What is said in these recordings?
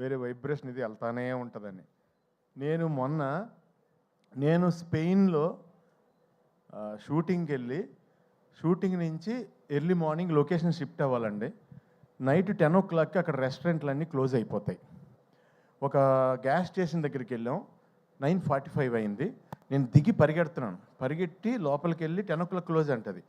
వేరే వైబ్రేషన్ ఇది వెళ్తానే ఉంటుందని. నేను స్పెయిన్లో షూటింగ్కి వెళ్ళి షూటింగ్ నుంచి ఎర్లీ మార్నింగ్ లొకేషన్ షిఫ్ట్ అవ్వాలండి. నైట్ 10 o'clockకి అక్కడ రెస్టారెంట్లన్నీ క్లోజ్ అయిపోతాయి. ఒక గ్యాస్ స్టేషన్ దగ్గరికి వెళ్ళాం, 9:45 అయింది. నేను దిగి పరిగెట్టి లోపలికి వెళ్ళి 10 o'clock క్లోజ్ అంటది.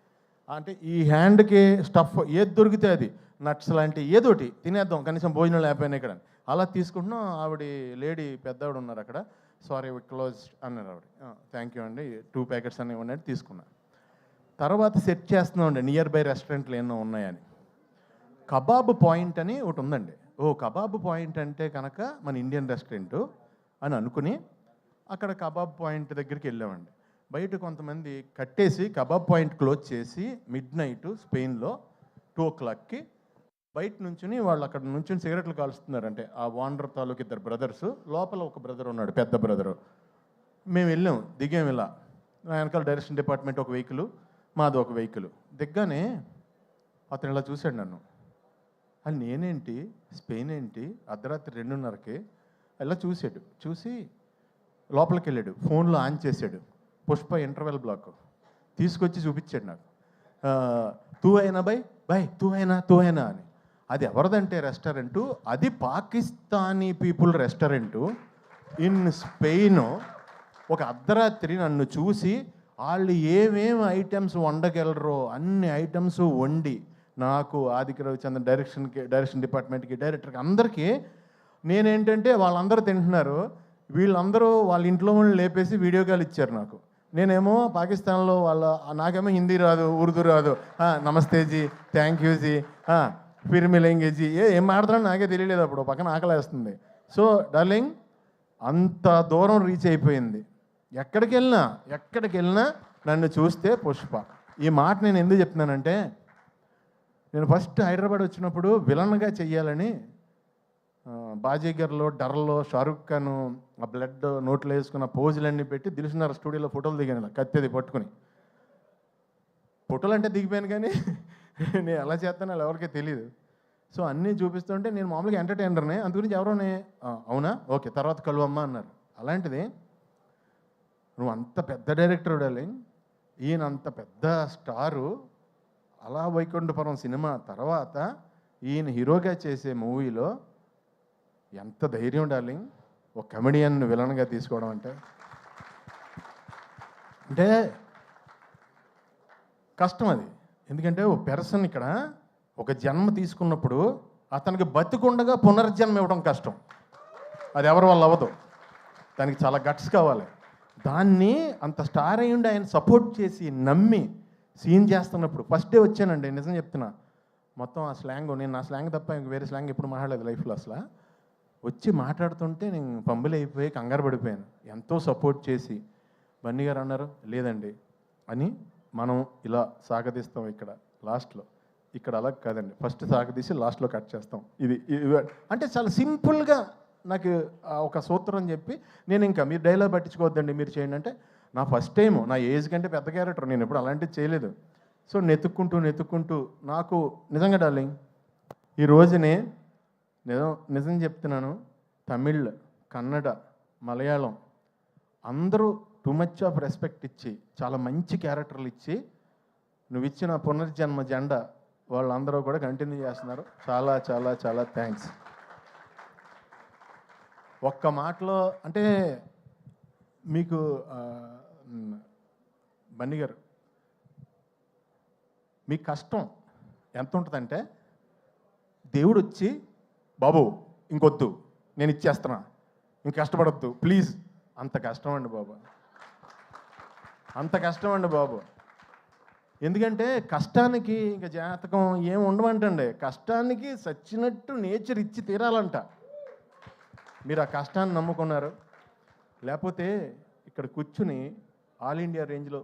అంటే ఈ హ్యాండ్కి స్టఫ్ ఏది దొరికితే అది, నట్స్ లాంటి ఏదోటి తినేద్దాం కనీసం భోజనం లేకపోయినా ఇక్కడ. అలా తీసుకుంటున్నాం. ఆవిడ లేడీ పెద్దవాడు ఉన్నారు అక్కడ, సారీ క్లోజ్ అన్నారు ఆవిడ. థ్యాంక్ యూ అండి, 2 ప్యాకెట్స్ అని ఇవ్వండి తీసుకున్నా. తర్వాత సెట్ చేస్తున్నామండి నియర్ బై రెస్టారెంట్లు ఏమో ఉన్నాయని. కబాబ్ పాయింట్ అని ఒకటి ఉందండి. కబాబ్ పాయింట్ అంటే కనుక మన ఇండియన్ రెస్టారెంటు అని అనుకుని అక్కడ కబాబ్ పాయింట్ దగ్గరికి వెళ్ళామండి. బయట కొంతమంది కట్టేసి కబాబ్ పాయింట్ క్లోజ్ చేసి midnight స్పెయిన్లో 2 o'clockకి బయట నుంచుని వాళ్ళు అక్కడ నుంచి సిగరెట్లు కాలుస్తున్నారంటే ఆ ఓనర్ తాలూకు 2 brothers, లోపల ఒక బ్రదర్ ఉన్నాడు పెద్ద బ్రదరు. మేము వెళ్ళాం, దిగాం. ఇలా వెనకాల డైరెక్షన్ డిపార్ట్మెంట్ ఒక వెహికల్, మాది ఒక వెహికల్. దిగ్గానే అతను ఇలా చూశాడు నన్ను. అది నేనేంటి, స్పెయిన్ ఏంటి, అర్ధరాత్రి 2:30కి ఇలా చూసి లోపలికి వెళ్ళాడు. ఫోన్లో ఆన్ చేశాడు. పుష్ప ఇంటర్వెల్ బ్లాక్ తీసుకొచ్చి చూపించాడు నాకు. తూ అయినా బై తూ అయినా అని. అది ఎవరిదంటే రెస్టారెంటు, అది Pakistani people restaurant in Spain. ఒక అర్ధరాత్రి నన్ను చూసి వాళ్ళు ఏమేమి ఐటమ్స్ వండగలరో అన్ని ఐటమ్స్ వండి నాకు, ఆదిత్య రవిచంద్రన్ డైరెక్షన్ డిపార్ట్మెంట్కి, డైరెక్టర్కి, అందరికీ నేనేంటంటే వాళ్ళందరూ తింటున్నారు, వీళ్ళందరూ వాళ్ళ ఇంట్లో వాళ్ళు లేపేసి వీడియో కాల్ ఇచ్చారు నాకు. నేనేమో పాకిస్తాన్లో నాకేమో హిందీ రాదు, ఉర్దూ రాదు. నమస్తే G, thank you G, Phir మిలేంగే G, ఏం మాట్లాడుతున్నా నాకే తెలియలేదు. అప్పుడు పక్కన ఆకలేస్తుంది. సో డార్లింగ్, అంత దూరం రీచ్ అయిపోయింది. ఎక్కడికి వెళ్ళినా నన్ను చూస్తే పుష్ప. ఈ మాట నేను ఎందుకు చెప్తున్నానంటే, నేను ఫస్ట్ హైదరాబాద్ వచ్చినప్పుడు విలన్గా చెయ్యాలని బాజీగర్లో, డర్లో షారుఖ్ ఖాన్ ఆ బ్లడ్ నోట్లో వేసుకున్న పోజులన్నీ పెట్టి దిల్సుఖ్నగర్ స్టూడియోలో ఫోటోలు దిగాను, కత్తెది పట్టుకుని. ఫోటోలు అంటే దిగిపోయాను కానీ నేను ఎలా చేస్తానో ఎవరికీ తెలియదు. సో అన్నీ చూపిస్తుంటే నేను మామూలుగా ఎంటర్టైనర్నే, అందుగురించి ఎవరోనే అవునా ఓకే తర్వాత కలువమ్మా అన్నారు. అలాంటిది నువ్వు అంత పెద్ద డైరెక్టర్ డార్లింగ్, ఈయన అంత పెద్ద స్టారు, అలా వైకుంఠపురం సినిమా తర్వాత ఈయన హీరోగా చేసే మూవీలో ఎంత ధైర్యం డార్లింగ్, ఒక కమెడియన్ విలన్గా తీసుకోవడం అంటే కష్టం అది. ఎందుకంటే ఒక పెర్సన్ ఇక్కడ ఒక జన్మ తీసుకున్నప్పుడు అతనికి బతికుండగా పునర్జన్మ ఇవ్వడం కష్టం. అది ఎవరి వల్ల అవ్వదు, దానికి చాలా గట్స్ కావాలి. దాన్ని అంత స్టార్ అయ్యుండి ఆయన సపోర్ట్ చేసి నమ్మి సీన్ చేస్తున్నప్పుడు ఫస్ట్ డే వచ్చానండి, నిజం చెప్తున్నా. మొత్తం ఆ స్లాంగ్, నేను నా స్లాంగ్ తప్ప ఇంక వేరే స్లాంగ్ ఎప్పుడు మాట్లాడలేదు లైఫ్లో. అసలు వచ్చి మాట్లాడుతుంటే నేను పంబులు అయిపోయి కంగారు పడిపోయాను. ఎంతో సపోర్ట్ చేసి బన్నీ గారు అన్నారు లేదండి అని, మనం ఇలా సాగదీస్తాం ఇక్కడ లాస్ట్లో, ఇక్కడ అలా కాదండి, ఫస్ట్ సాగదీసి లాస్ట్లో కట్ చేస్తాం, ఇది అంటే చాలా సింపుల్గా నాకు ఒక సూత్రం చెప్పి, నేను ఇంకా మీరు డైలాగ్ పట్టించుకోవద్దండి మీరు చేయండి అంటే, నా ఫస్ట్ టైం, నా ఏజ్ కంటే పెద్ద క్యారెక్టర్, నేను ఎప్పుడు అలాంటివి చేయలేదు. సో నెతుక్కుంటూ నాకు నిజంగా డార్లింగ్ ఈ రోజునే నిజం చెప్తున్నాను, తమిళ్, కన్నడ, మలయాళం అందరూ టూ మచ్ ఆఫ్ రెస్పెక్ట్ ఇచ్చి చాలా మంచి క్యారెక్టర్లు ఇచ్చి నువ్వు ఇచ్చిన పునర్జన్మ జెండా వాళ్ళందరూ కూడా కంటిన్యూ చేస్తున్నారు. చాలా చాలా చాలా థ్యాంక్స్. ఒక్క మాటలో అంటే మీకు బన్నీ గారు, మీ కష్టం ఎంత ఉంటుందంటే, దేవుడు వచ్చి బాబు ఇంకొద్దు నేను ఇచ్చేస్తున్నా, ఇంక కష్టపడొద్దు ప్లీజ్, అంత కష్టం అండి బాబు, అంత కష్టం అండి బాబు. ఎందుకంటే కష్టానికి ఇంకా జాతకం ఏం ఉండమంటండి, కష్టానికి సచ్చినట్టు నేచర్ ఇచ్చి తీరాలంట. మీరు ఆ కష్టాన్ని నమ్ముకున్నారు, లేకపోతే ఇక్కడ కూర్చుని ఆల్ ఇండియా రేంజ్లో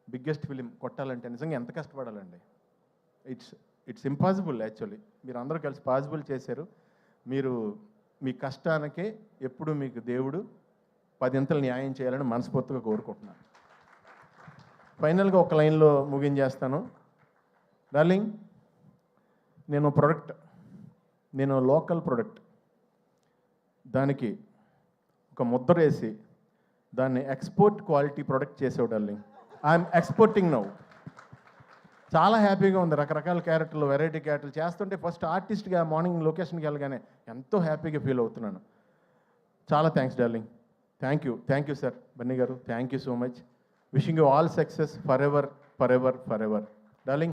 బిగ్గెస్ట్ ఫిలిం కొట్టాలంటే నిజంగా ఎంత కష్టపడాలండి. It's impossible actually. మీరు అందరూ కలిసి పాసిబుల్ చేశారు. మీరు మీ కష్టానికే ఎప్పుడు మీకు దేవుడు 10 ఇంతలు న్యాయం చేయాలని మనస్ఫూర్తిగా కోరుకుంటున్నాను. ఫైనల్గా ఒక లైన్లో ముగించేస్తాను. డార్లింగ్, నేను లోకల్ ప్రొడక్ట్, దానికి ఒక ముద్ర వేసి దాన్ని ఎక్స్పోర్ట్ క్వాలిటీ ప్రొడక్ట్ చేసావు డార్లింగ్. I'm exporting now. చాలా హ్యాపీగా ఉంది. రకరకాల క్యారెక్టర్లు, వెరైటీ క్యారెక్టర్లు చేస్తుంటే ఫస్ట్ ఆర్టిస్ట్గా మార్నింగ్ లొకేషన్కి వెళ్ళగానే ఎంతో హ్యాపీగా ఫీల్ అవుతున్నాను. చాలా thanks darling. Thank you sir Bunny గారు. Thank you so much. Wishing you all success forever darling.